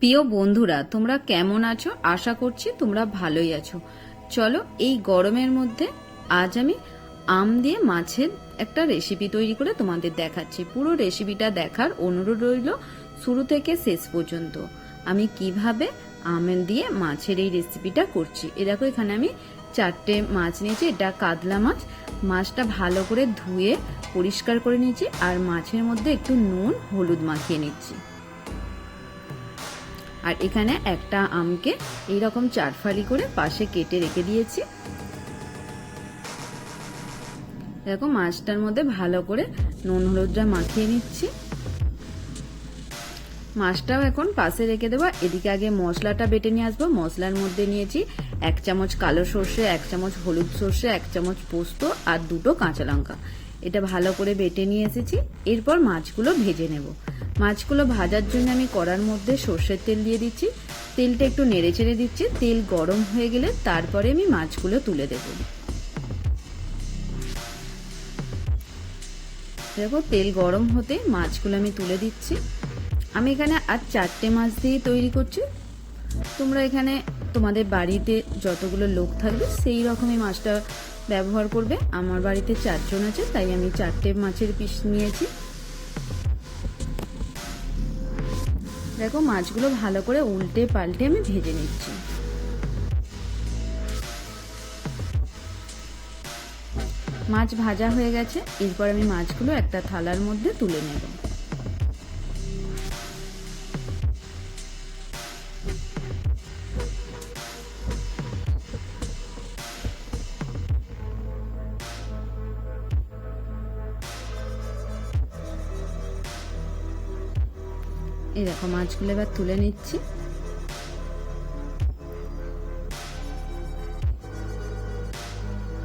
প্রিয় বন্ধুরা, তোমরা কেমন আছো? আশা করছি তোমরা ভালোই আছো। চলো, এই গরমের মধ্যে আজ আমি আম দিয়ে মাছের একটা রেসিপি তৈরি করে তোমাদের দেখাচ্ছি। পুরো রেসিপিটা দেখার অনুরোধ রইল শুরু থেকে শেষ পর্যন্ত। আমি কিভাবে আম দিয়ে মাছের এই রেসিপিটা করছি। এ দেখো, এখানে আমি 4টে মাছ নিয়েছি। এটা কাতলা মাছ। মাছটা ভালো করে ধুয়ে পরিষ্কার করে নিয়েছি, আর মাছের মধ্যে একটু নুন হলুদ মাখিয়ে নিচ্ছি। আর এখানে একটা আমকে এইরকম 4 ফালি করে পাশে কেটে রেখে দিয়েছি। দেখো, মাছটার মধ্যে ভালো করে নুন হলুদটা মাখিয়ে নিচ্ছি। মাছটাও এখন পাশে রেখে দেবো। এদিকে আগে মশলাটা বেটে নিয়ে আসবো। মশলার মধ্যে নিয়েছি 1 চামচ কালো সর্ষে, 1 চামচ হলুদ সর্ষে, 1 চামচ পোস্ত আর 2টো কাঁচা লঙ্কা। এটা ভালো করে বেটে নিয়ে এসেছি। এরপর মাছগুলো ভেজে নেব। মাছগুলো ভাজার জন্য আমি কড়ার মধ্যে সর্ষের তেল দিয়ে দিচ্ছি। তেলটা একটু নেড়ে চেড়ে দিচ্ছি। তেল গরম হয়ে গেলে তারপরে আমি মাছগুলো তুলে দেব। দেখো, তেল গরম হতে মাছগুলো আমি তুলে দিচ্ছি। আমি এখানে আজ 4টে মাছ দিয়ে তৈরি করছি। তোমরা এখানে তোমাদের বাড়িতে যতগুলো লোক থাকবে সেই রকমই মাছটা ব্যবহার করবে। আমার বাড়িতে 4 জন আছে, তাই আমি 4টে মাছের পিস নিয়েছি। দেখো, মাছগুলো ভালো করে উল্টে পাল্টে আমি ভেজে নিচ্ছি। মাছ ভাজা হয়ে গেছে। এরপর আমি মাছগুলো একটা থালার মধ্যে তুলে নেব। এই দেখো, মাছগুলো এবার তুলে নিচ্ছি।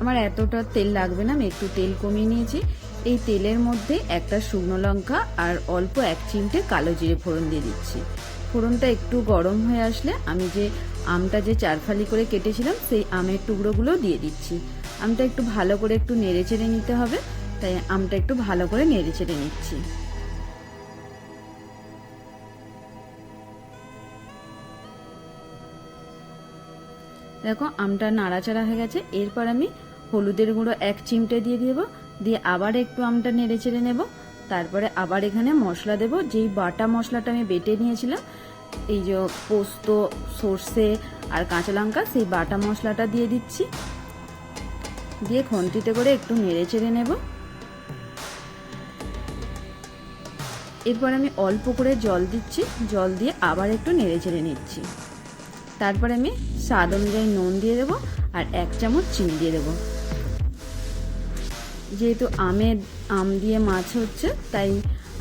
আমার এতটা তেল লাগবে না, আমি একটু তেল কমিয়ে নিয়েছি। এই তেলের মধ্যে একটা শুকনো লঙ্কা আর অল্প 1 চিমটে কালো জিরে ফোড়ন দিয়ে দিচ্ছি। ফোড়নটা একটু গরম হয়ে আসলে আমি যে আমটা যে 4 ফালি করে কেটেছিলাম সেই আমের টুকরোগুলো দিয়ে দিচ্ছি। আমটা একটু ভালো করে একটু নেড়ে চেড়ে নিতে হবে, তাই আমটা একটু ভালো করে নেড়ে চেড়ে নিচ্ছি। দেখো, আমটা নাড়াচাড়া হয়ে গেছে। এরপর আমি হলুদের গুঁড়ো 1 চিমটে দিয়ে দেব। দিয়ে আবার একটু আমটা নেড়ে চেড়ে নেব। তারপরে আবার এখানে মশলা দেব। যেই বাটা মশলাটা আমি বেটে নিয়েছিলাম, এই যে পোস্ত, সর্ষে আর কাঁচা লঙ্কা, সেই বাটা মশলাটা দিয়ে দিচ্ছি। দিয়ে খুন্তিতে করে একটু নেড়ে চেড়ে নেব। এরপর আমি অল্প করে জল দিচ্ছি। জল দিয়ে আবার একটু নেড়ে চেড়ে নিচ্ছি। তারপরে আমি স্বাদ অনুযায়ী নুন দিয়ে দেবো আর 1 চামচ চিনি দিয়ে দেবো। যেহেতু আম দিয়ে মাছ হচ্ছে, তাই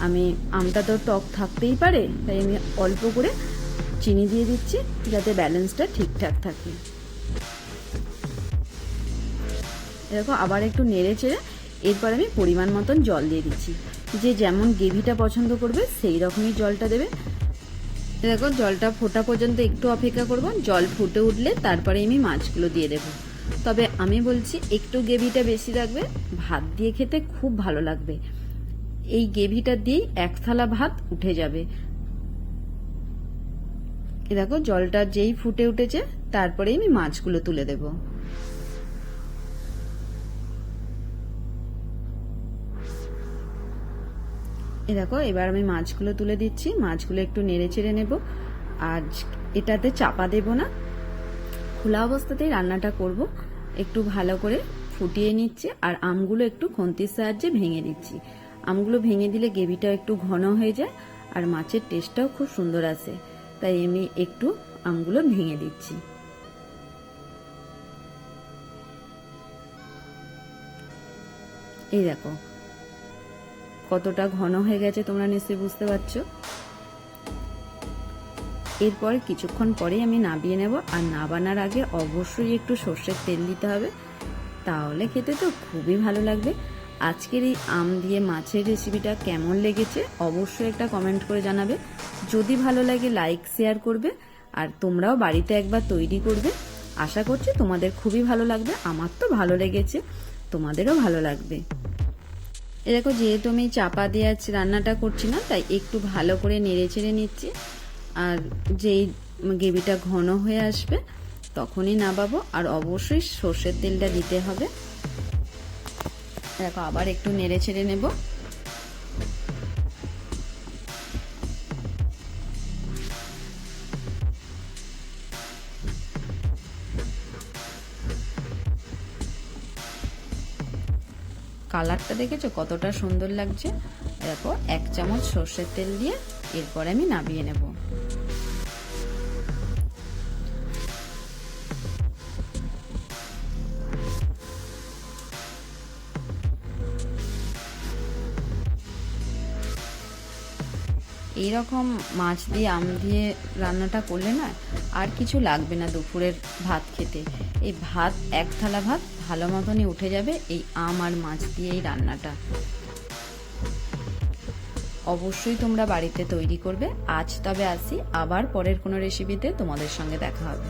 আমি আমটা তো টক থাকতেই পারে, তাই আমি অল্প করে চিনি দিয়ে দিচ্ছি যাতে ব্যালেন্সটা ঠিকঠাক থাকে। এরকম আবার একটু নেড়ে চেড়ে এরপর আমি পরিমাণ মতন জল দিয়ে দিচ্ছি। যে যেমন গ্রেভিটা পছন্দ করবে সেই রকমই জলটা দেবে। দেখো, জলটা ফোটা পর্যন্ত একটু অপেক্ষা করব। জল ফুটে উঠলে তারপরে আমি মাছগুলো দিয়ে দেব। তবে আমি বলছি একটু গ্রেভিটা বেশি রাখবে, ভাত দিয়ে খেতে খুব ভালো লাগবে। এই গ্রেভিটা দিয়েই 1 থালা ভাত উঠে যাবে। দেখো, জলটা যেই ফুটে উঠেছে তারপরে আমি মাছগুলো তুলে দেব। দেখো, এবার আমি মাছগুলো তুলে দিচ্ছি। মাছগুলো একটু নেড়ে চেড়ে নেব। আর এটাতে চাপা দেব না, খোলা অবস্থাতেই রান্নাটা করব। একটু ভালো করে ফুটিয়ে নিচ্ছি। আর আমগুলো একটু খুন্তির সাহায্যে ভেঙে দিচ্ছি। আমগুলো ভেঙে দিলে গ্রেভিটা একটু ঘন হয়ে যায় আর মাছের টেস্টটাও খুব সুন্দর আসে, তাই আমি একটু আমগুলো ভেঙে দিচ্ছি। এই দেখো কতটা ঘন হয়ে গেছে, তোমরা নিশ্চয়ই বুঝতে পারছো। এরপর কিছুক্ষণ পরেই আমি নামিয়ে নেব। আর নামানোর আগে অবশ্যই একটু সর্ষের তেল দিতে হবে, তাহলে খেতে তো খুবই ভালো লাগবে। আজকের এই আম দিয়ে মাছের রেসিপিটা কেমন লেগেছে অবশ্যই একটা কমেন্ট করে জানাবে। যদি ভালো লাগে লাইক শেয়ার করবে, আর তোমরাও বাড়িতে একবার তৈরি করবে। আশা করছি তোমাদের খুবই ভালো লাগবে। আমার তো ভালো লেগেছে, তোমাদেরও ভালো লাগবে। দেখো, যেহেতু আমি চাপা দিয়ে রান্নাটা করছি না, তাই একটু ভালো করে নেড়ে চেড়ে নিচ্ছি। আর যেই গ্রেভিটা ঘন হয়ে আসবে তখনই নামাবো। আর অবশ্যই সর্ষের তেলটা দিতে হবে। দেখো আবার একটু নেড়ে ছেড়ে নেব। কালারটা দেখেছো কতটা সুন্দর লাগছে। দেখো 1 চামচ সর্ষের তেল দিয়ে এরপরে আমি নামিয়ে নেব। এইরকম মাছ দিয়ে আম দিয়ে রান্নাটা করলে না আর কিছু লাগবে না দুপুরের ভাত খেতে। এই ভাত 1 থালা ভাত ভালো মতনই উঠে যাবে এই আম আর মাছ দিয়ে এই রান্নাটা। অবশ্যই তোমরা বাড়িতে তৈরি করবে। আজ তবে আসি, আবার পরের কোনো রেসিপিতে তোমাদের সঙ্গে দেখা হবে।